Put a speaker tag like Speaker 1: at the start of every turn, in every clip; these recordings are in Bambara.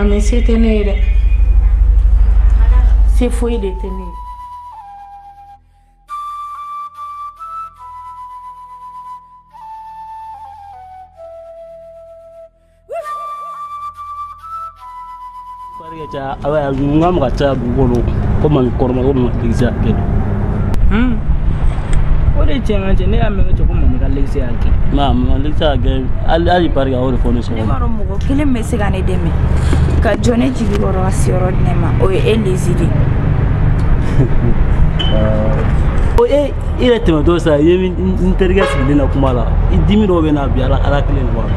Speaker 1: mais c'était né. C'est fouillé de tenir.
Speaker 2: Awa ngam gacha bugolo ko man korma ko man exact. Ode chenga chene ame ko ko man galexi ake. Man ake ali pari awre fone so.
Speaker 3: Ne maro mugo kile mese gane deme. Ka jone jibiro asioro nema o elizidi.
Speaker 2: O ile tema do sa yemi intergas dina kumala. Idimiro be na bi ala kile no wala.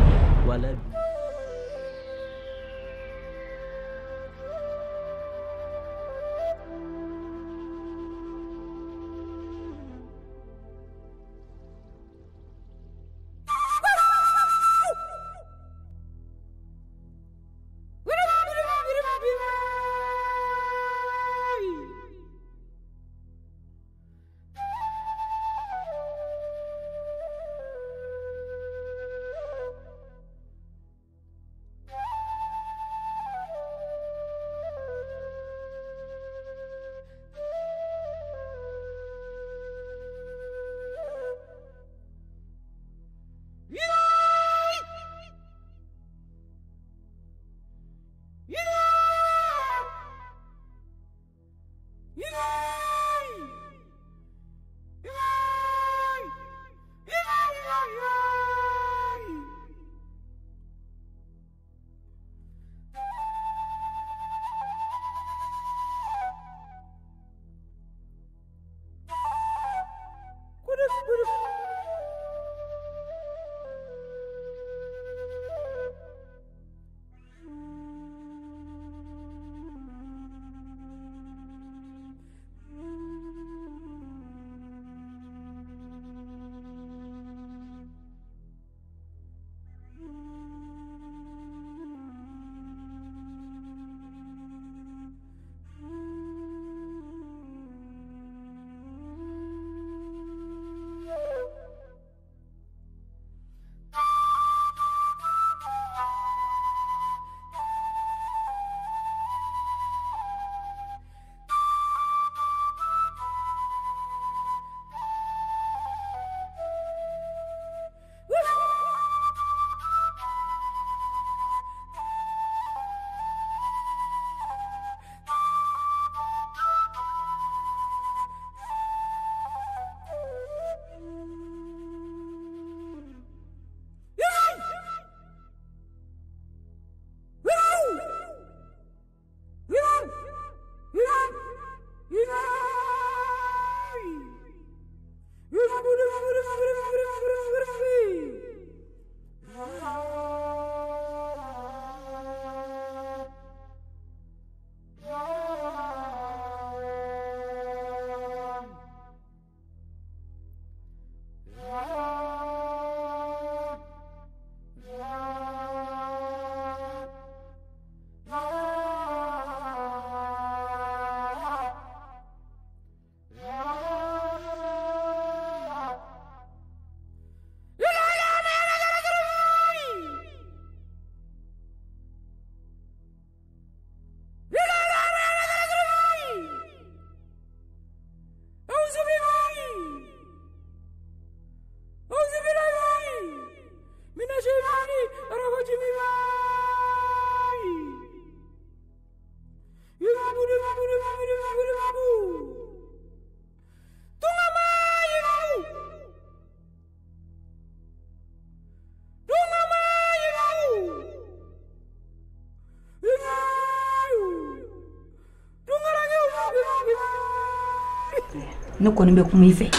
Speaker 3: Ne kɔni bɛ kuma I fɛ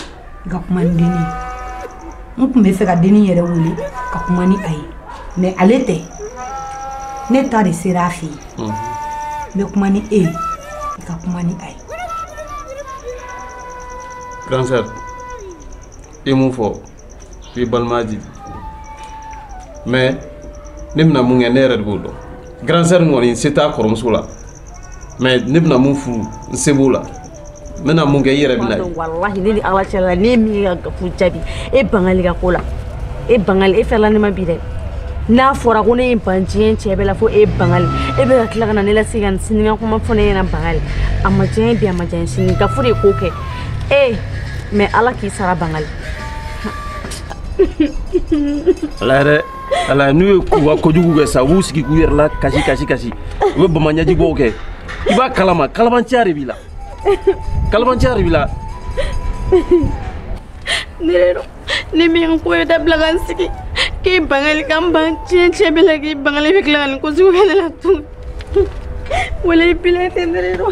Speaker 3: ka kuma ni deni n kun bɛ fɛ ka deni yɛrɛ wele ka kuma ni a ye mais ale tɛ ne ta de sera a fɛ yen n bɛ kuma ni e ka kuma ni a ye.
Speaker 4: Grand sœur I mun fɔ I balima di mais ne bɛna mun kɛ ne yɛrɛ de b'o dɔn grand sœur kɔni se t'a kɔrɔmuso la mais ne bɛna mun furu n se b'o la. Mena mun kɛ I yɛrɛ bɛna ye.
Speaker 5: Wallahi ne ni ala cɛla ne min ka fu jabi e bangali ka ko la e bangali e fɛla ne ma bi dɛ
Speaker 1: n'a fɔra ko ne ye banjɛ cɛ bɛɛ la fo e bangali e bɛ ka tila ka na ne lase ka sini ka kuma fɔ ne ɲɛna bangali a ma diya bi a ma diya sini gafo de k'o kɛ mais ala k'i sara bangali
Speaker 5: ala n'u ye kuba kojugu kɛ sa u b'u sigi k'u yɛrɛ la kasi u bɛ bamanyaji bɔw kɛ i b'a kalama kalabanciya de b'i la
Speaker 1: ne min ko da bila kan sigi k'i bangali kan ban cɛ bɛ la k'i bangali bɛ tila ka nin ko sugu kɛ ne la tun wala i bila tɛ ne do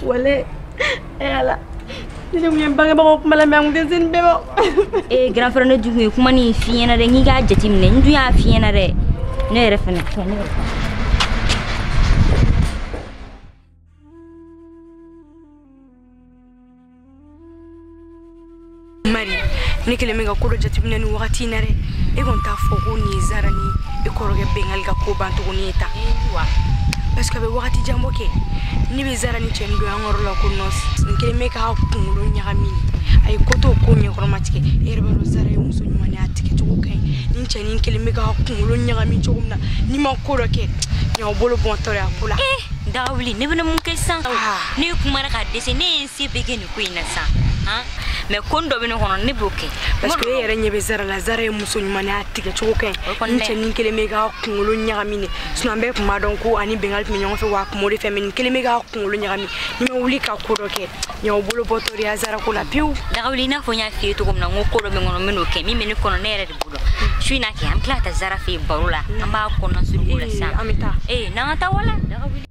Speaker 1: wala ala ne mun bangebagaw kuma la mais an tɛ sen bɛɛ ma
Speaker 6: grand frère ne jugu ye kuma ni fi ɲɛna dɛ n'i k'a jateminɛ n dun y'a fi ɲɛna dɛ ne yɛrɛ fɛnɛ
Speaker 3: Mari ne kelen min ka ko dɔ jateminɛ ni wagati in na dɛ e kɔni t'a fɔ ko nin ye Zara ni e kɔrɔkɛ Bengali ka ko ban tuguni ye ta parce que a bɛ wagati jan bɔ kɛ ne bɛ Zara ni cɛ nin don an ka yɔrɔ la ko nɔsi nin kelen bɛ k'a kunkolo ɲagami a ye ko t'o ko ɲɛkɔrɔma tigɛ e yɛrɛ b'a dɔn Zara ye muso ɲuman ye a tigɛ cogo ka ɲi ni cɛ nin kelen bɛ k'a kunkolo ɲagami cogo min na ni ma ko dɔ kɛ ɲaw bolo bɔntɔ ye a ko la
Speaker 6: daga wuli ne bɛna mun kɛ sisan ne kumana ka dɛsɛ ne ye n se bɛɛ kɛ nin ko in na sisan mais ko dɔ bɛ ne kɔnɔ ne b'o kɛ
Speaker 3: parce que e yɛrɛ ɲɛ bɛ Zara la Zara ye muso ɲuman ye a tigɛ cogo ka ɲi ni cɛ nin kelen bɛ k'a kunkolo ɲagami ne sinon an bɛɛ tun b'a dɔn ko ani Bengali tun bɛ ɲɔgɔn fɛ wa a kun b'o de fɛ mais nin kelen bɛ k'a kunkolo ɲagami ni ma wuli ka ko dɔ kɛ ɲaw bolo bɔtɔ de y'a Zara ko la pewu
Speaker 6: daga wuli i n'a fɔ n y'a f'i ye cogo min na n ko ko dɔ bɛ n kɔnɔ n bɛn'o kɛ min bɛ ne kɔnɔ ne yɛrɛ de b'o dɔn su in na kɛ an bɛ tila ka taa Zara fɛ yen baro la an b'a kɔnɔ surugu la sisan
Speaker 3: an bɛ taa
Speaker 6: n'an ka taa wala daga wuli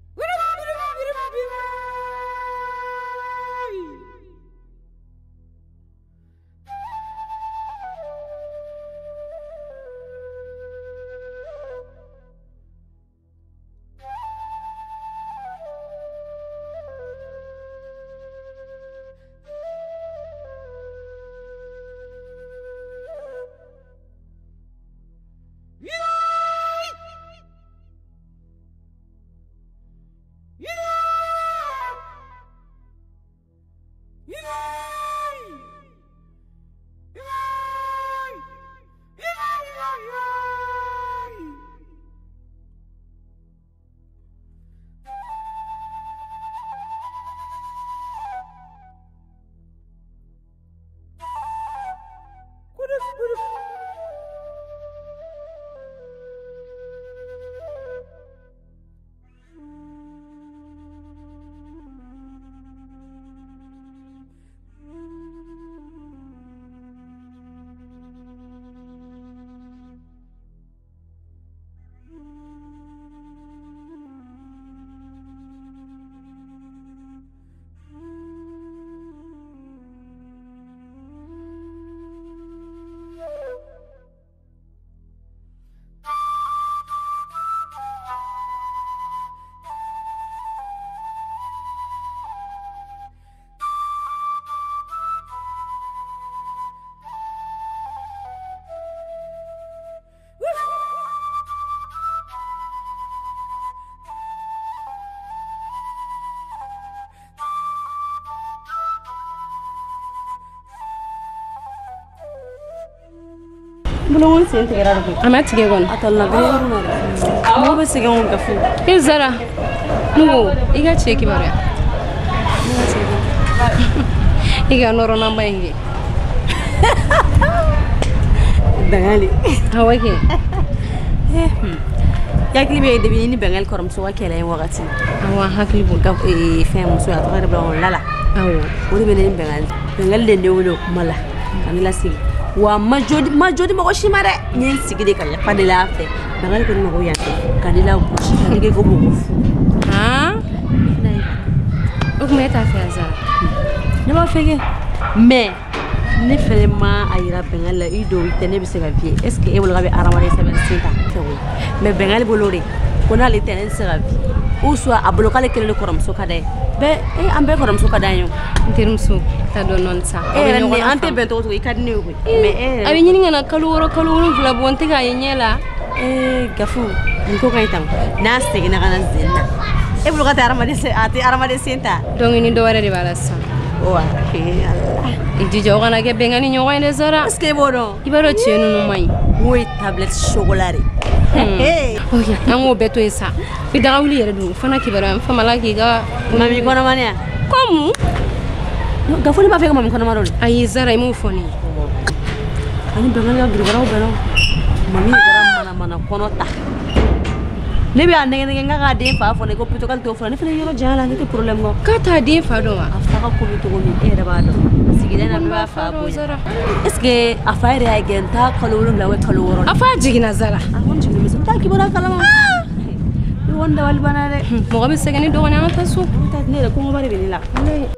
Speaker 1: Belum sen tigɛ ra ko ama tigɛ kɔni atalla bɛ mo bɛ segin on gafu e Zara mugo i ka cɛ kibaruya i ka nɔrɔ namba in kɛ Bengali awa kɛ yakili bɛ debi ni Bengali kɔrɔmuso ka kɛlɛ in wagati awa hakili b'o ka fɛn muso ya tɔgɔ de bɛ lala awo o de bɛ ne Bengali de ne wele o kuma la ka ne lasigi wa majodi mɔgɔ si ma dɛ n ye n sigi de ka yafa de la fɛ Bengali ko ne ma ko yan tɛ ka ne la gosi ka ne kɛ ko mɔgɔ fu o kuma e t'a fɛ Zara ne b'a fɛ kɛ mais ne fɛnɛ ma a yira Bengali la i do i tɛ ne bɛ se ka vie est ce que e bolo ka bɛ hadamaden sɛbɛn sen ta mais Bengali bolo de ko n'ale tɛ ne tɛ se ka vie ou soit a bolo k'ale kelen de kɔrɔmuso ka d'a ye an bɛɛ kɔrɔmuso ka d'an ye n terimuso ta dɔn nɔni sa an tɛ bɛn cogo i ka di ne ye koyi mais a bɛ ɲini ka na kalo 6 kalo 7 bɔ n tɛ k'a ye ɲɛ la gafu nin ko ka ɲi tan n'a seginna ka na zen na e bolo ka tɛ hadamaden sen ta donc ni dɔ wɛrɛ de b'a la sisan wa Allah
Speaker 7: ijija kana ke bengani ɲɔgɔn ye dɛ Zara
Speaker 1: est-ce que bo don
Speaker 7: i b'a dɔn cɛ ninnu man ɲi
Speaker 1: wo tablette chocolat
Speaker 7: ok an k'o bɛɛ to yen sa i daga wuli yɛrɛ don fana kibaruya n famala k'i ka
Speaker 1: mami kɔnɔmaniya
Speaker 7: comme
Speaker 1: gafoli b'a fɛ ka mami kɔnɔma dɔ
Speaker 7: ayi Zara i m'o fɔ ne ye
Speaker 1: ani bɛngali ka giribaraw bɛnna mami kɛra mana kɔnɔ ta ne bɛ a nɛgɛ n k'a den fa fɔ ne ko plutôt k'ale t'o fɔ ne fana yɔrɔ janya la ne tɛ problème dɔn
Speaker 7: k'a t'a den fa dɔn wa
Speaker 1: a fa ka ko bɛ cogo min e yɛrɛ b'a dɔn sigida in na bɛɛ b'a fa bonya est ce que a fa yɛrɛ y'a gɛn taa kalo 7 ou kalo 6
Speaker 7: a fa jiginna Zara
Speaker 1: a ko n jigin bɛ se taa kibaruya kalama i kɔni dabali banna dɛ
Speaker 7: mɔgɔ bɛ sɛgɛn ni dɔgɔnin an ka taa so
Speaker 1: ne yɛrɛ kɔngɔba de bɛ ne la